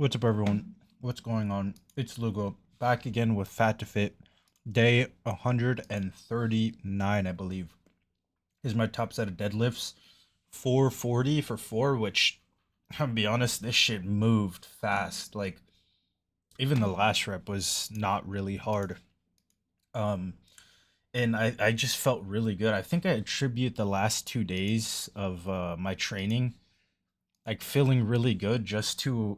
What's up, everyone? What's going on? It's Lugo back again with Fat to Fit. Day 139, I believe, is my top set of deadlifts. 440 for four, which, I'll be honest, this shit moved fast. Like, even the last rep was not really hard. Um, and I just felt really good. I think I attribute the last 2 days of my training, like feeling really good, just to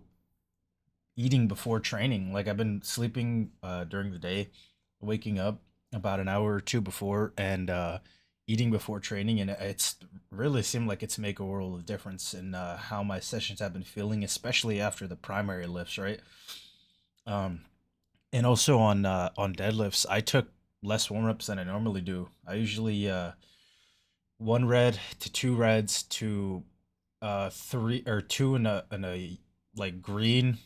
eating before training. Like I've been sleeping during the day, waking up about an hour or two before, and eating before training, and it's really seemed like it's make a world of difference in how my sessions have been feeling, especially after the primary lifts, right? Um, and also on deadlifts, I took less warm ups than I normally do. I usually one red to two reds to three or two and a like green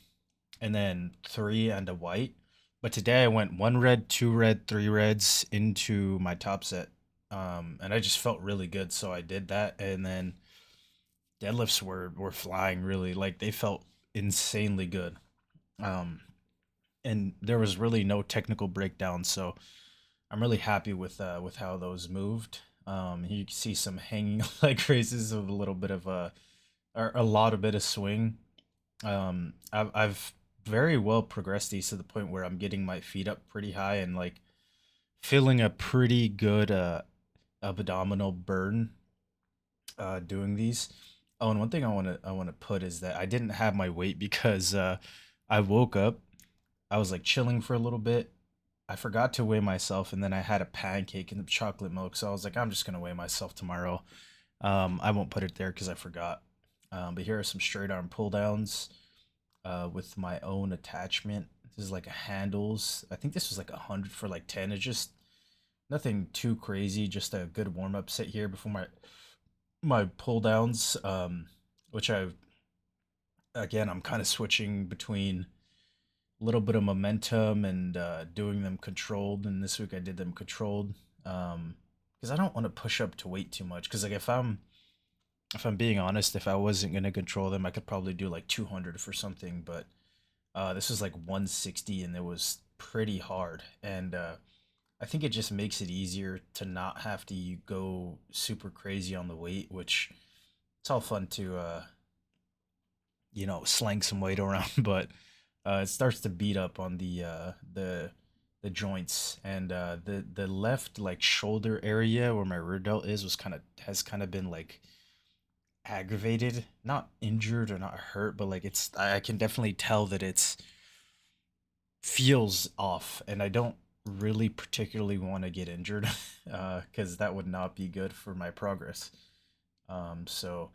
and then three and a white. But today I went one red, two red, three reds into my top set. And I just felt really good, so I did that. And then deadlifts were flying really, like they felt insanely good. Um, and there was really no technical breakdown, so I'm really happy with how those moved. You can see some hanging leg raises with a little bit of or a lot of bit of swing. I've very well progressed these to the point where I'm getting my feet up pretty high and like feeling a pretty good abdominal burn doing these. Oh, and one thing I want to put is that I didn't have my weight because I woke up, I was like chilling for a little bit. I forgot to weigh myself, and then I had a pancake and the chocolate milk, so I was like, I'm just gonna weigh myself tomorrow. I won't put it there because I forgot. But here are some straight arm pull downs with my own attachment. This is like a handles. I think this was like 100 for like 10. It's just nothing too crazy. Just a good warm up set here before my pull downs. Which I'm kind of switching between a little bit of momentum and doing them controlled. And this week I did them controlled. Because I don't want to push up to weight too much. Because like if I'm being honest, if I wasn't gonna control them, I could probably do like 200 for something, but this was like 160 and it was pretty hard. And I think it just makes it easier to not have to go super crazy on the weight, which it's all fun to, slang some weight around, but it starts to beat up on the joints and the left like shoulder area where my rear delt is was kind of been like aggravated, not injured or not hurt, but like I can definitely tell that it's feels off, and I don't really particularly want to get injured because that would not be good for my progress. So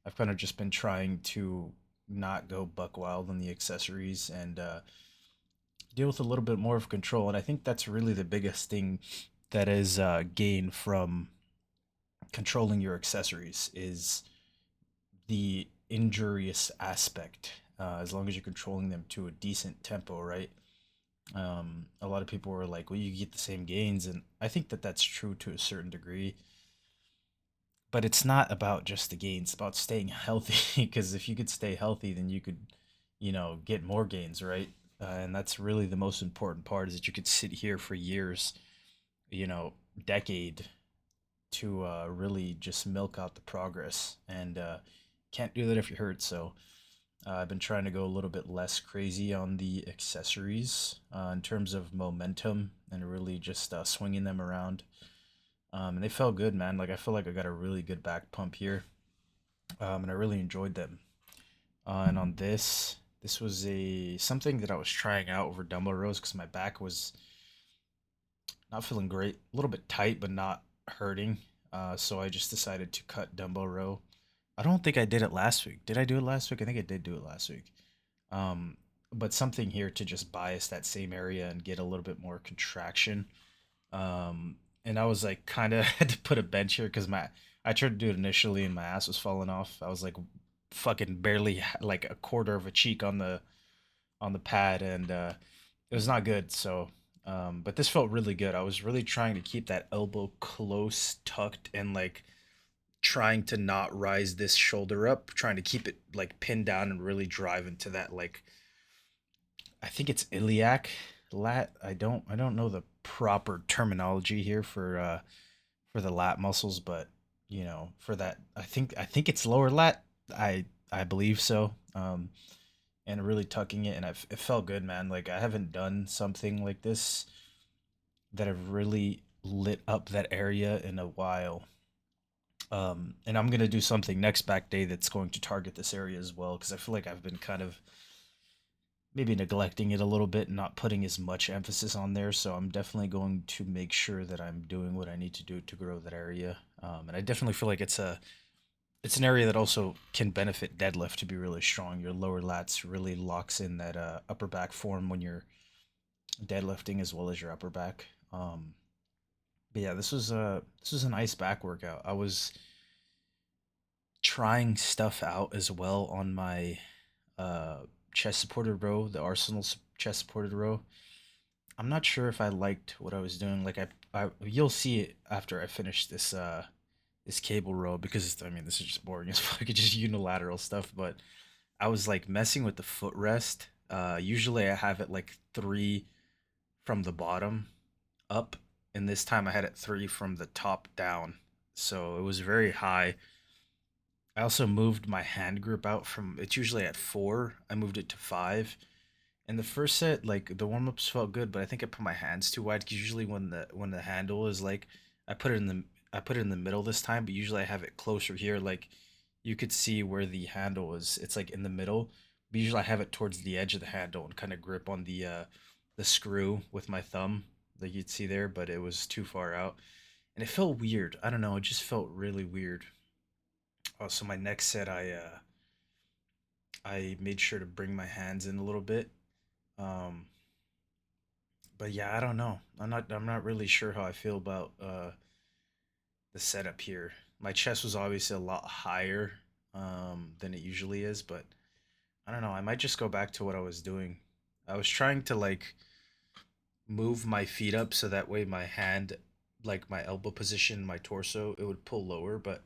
I've kind of just been trying to not go buck wild on the accessories and deal with a little bit more of control. And I think that's really the biggest thing that is gained from controlling your accessories is the injurious aspect. As long as you're controlling them to a decent tempo, right? A lot of people were like, "Well, you get the same gains," and I think that that's true to a certain degree. But it's not about just the gains; it's about staying healthy. Because if you could stay healthy, then you could, get more gains, right? And that's really the most important part is that you could sit here for years, decade to really just milk out the progress, and can't do that if you're hurt. So I've been trying to go a little bit less crazy on the accessories in terms of momentum and really just swinging them around. And they felt good, man. Like I feel like I got a really good back pump here, and I really enjoyed them. And on this was a something that I was trying out over dumbbell rows because my back was not feeling great, a little bit tight, but not hurting. So I just decided to cut dumbbell row. I don't think I did it last week. Did I do it last week? I think I did do it last week. Um, but something here to just bias that same area and get a little bit more contraction. And I was like, kind of had to put a bench here because I tried to do it initially and my ass was falling off. I was like, fucking barely like a quarter of a cheek on the pad, and it was not good. So, but this felt really good. I was really trying to keep that elbow close, tucked, and like trying to not rise this shoulder up, trying to keep it like pinned down and really drive into that like I think it's iliac lat. I don't know the proper terminology here for the lat muscles, but for that, I think it's lower lat. I believe so. And really tucking it, and it felt good, man. Like I haven't done something like this that have really lit up that area in a while. And I'm gonna do something next back day that's going to target this area as well, because I feel like I've been kind of maybe neglecting it a little bit and not putting as much emphasis on there. So I'm definitely going to make sure that I'm doing what I need to do to grow that area. And I definitely feel like it's an area that also can benefit deadlift to be really strong. Your lower lats really locks in that upper back form when you're deadlifting as well as your upper back. But yeah, this was a nice back workout. I was trying stuff out as well on my uh, chest supported row, the Arsenal chest supported row. I'm not sure if I liked what I was doing. Like you'll see it after I finish this cable row, because I mean this is just boring as fuck. It's just unilateral stuff. But I was like messing with the footrest. Usually I have it like three from the bottom up, and this time I had it three from the top down. So it was very high. I also moved my hand grip out from, it's usually at four. I moved it to five. And the first set, like the warm ups felt good, but I think I put my hands too wide, because usually when the handle is like, I put it in the I put it in the middle this time, but usually I have it closer here. Like you could see where the handle is. It's like in the middle. But usually I have it towards the edge of the handle and kind of grip on the screw with my thumb, like you'd see there. But it was too far out, and it felt weird. I don't know. It just felt really weird. So my next set, I made sure to bring my hands in a little bit. Um, but yeah, I don't know. I'm not really sure how I feel about the setup here. My chest was obviously a lot higher than it usually is, but I don't know. I might just go back to what I was doing. I was trying to like move my feet up so that way my hand, like my elbow position, my torso, it would pull lower, but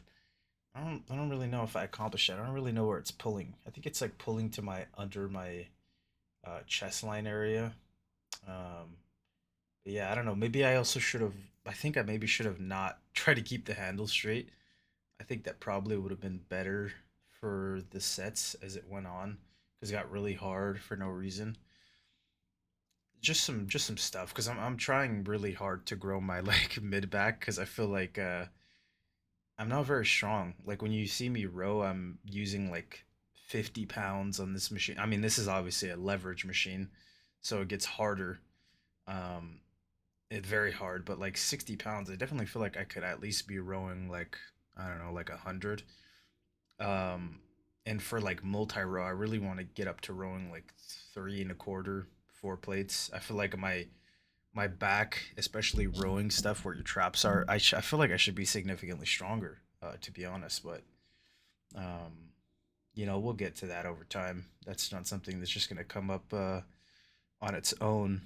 I don't really know if I accomplished that. I don't really know where it's pulling. I think it's like pulling to my under my chest line area. Um, but yeah, I don't know. Maybe I also should have. I think I maybe should have not tried to keep the handle straight. I think that probably would have been better for the sets as it went on, because it got really hard for no reason. Just some stuff, because I'm trying really hard to grow my like mid back, because I feel like I'm not very strong. Like when you see me row, I'm using like 50 pounds on this machine. I mean, this is obviously a leverage machine, so it gets harder. Um, it very hard, but like 60 pounds, I definitely feel like I could at least be rowing like, I don't know, like 100. Um, and for like multi row, I really want to get up to rowing like three and a quarter, four plates. I feel like my back, especially rowing stuff where your traps are, I feel like I should be significantly stronger, to be honest. But um, we'll get to that over time. That's not something that's just gonna come up on its own.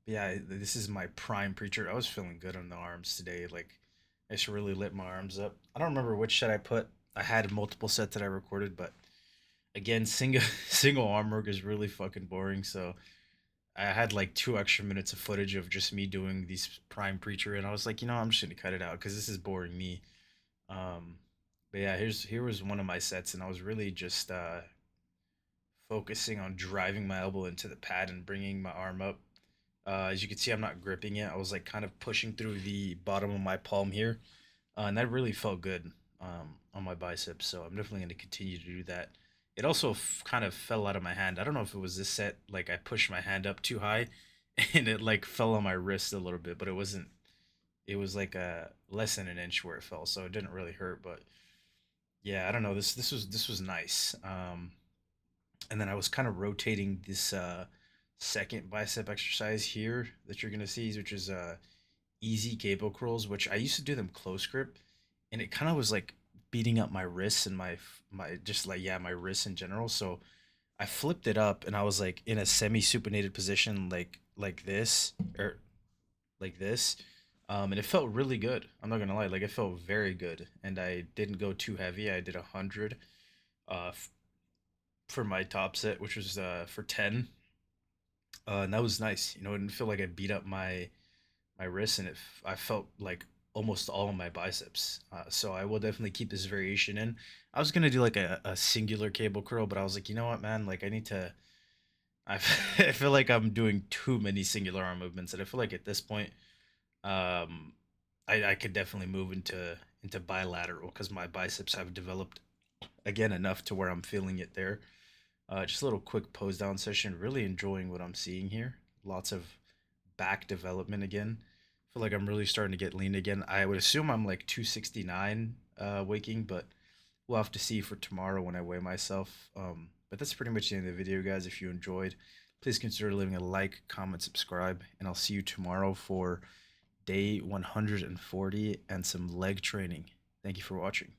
Yeah, this is my prime preacher. I was feeling good on the arms today. Like, I just really lit my arms up. I don't remember which set I put. I had multiple sets that I recorded, but again, single single arm work is really fucking boring. So I had like 2 extra minutes of footage of just me doing these prime preacher, and I was like, I'm just gonna cut it out because this is boring me. Um, but yeah, here was one of my sets, and I was really just focusing on driving my elbow into the pad and bringing my arm up. As you can see, I'm not gripping it. I was like kind of pushing through the bottom of my palm here, and that really felt good on my biceps. So I'm definitely going to continue to do that. It also kind of fell out of my hand. I don't know if it was this set, like I pushed my hand up too high, and it like fell on my wrist a little bit, but it wasn't. It was like a less than an inch where it fell, so it didn't really hurt. But yeah, I don't know. This was nice. And then I was kind of rotating this second bicep exercise here that you're gonna see, which is easy cable curls, which I used to do them close grip, and it kind of was like beating up my wrists and my just like, yeah, my wrists in general. So I flipped it up, and I was like in a semi supinated position, like this, or like this. And it felt really good. I'm not gonna lie, like it felt very good, and I didn't go too heavy. I did 100. for my top set, which was for 10. And that was nice. You know, it didn't feel like I beat up my wrists, and I felt like almost all of my biceps. So I will definitely keep this variation in. I was gonna do like a singular cable curl, but I was like, you know what, man? Like I need to. I feel like I'm doing too many singular arm movements, and I feel like at this point, um, I could definitely move into bilateral because my biceps have developed again enough to where I'm feeling it there. Just a little quick pose down session. Really enjoying what I'm seeing here. Lots of back development again. Feel like I'm really starting to get lean again. I would assume I'm like 269 waking, but we'll have to see for tomorrow when I weigh myself. But that's pretty much the end of the video, guys. If you enjoyed, please consider leaving a like, comment, subscribe, and I'll see you tomorrow for day 140 and some leg training. Thank you for watching.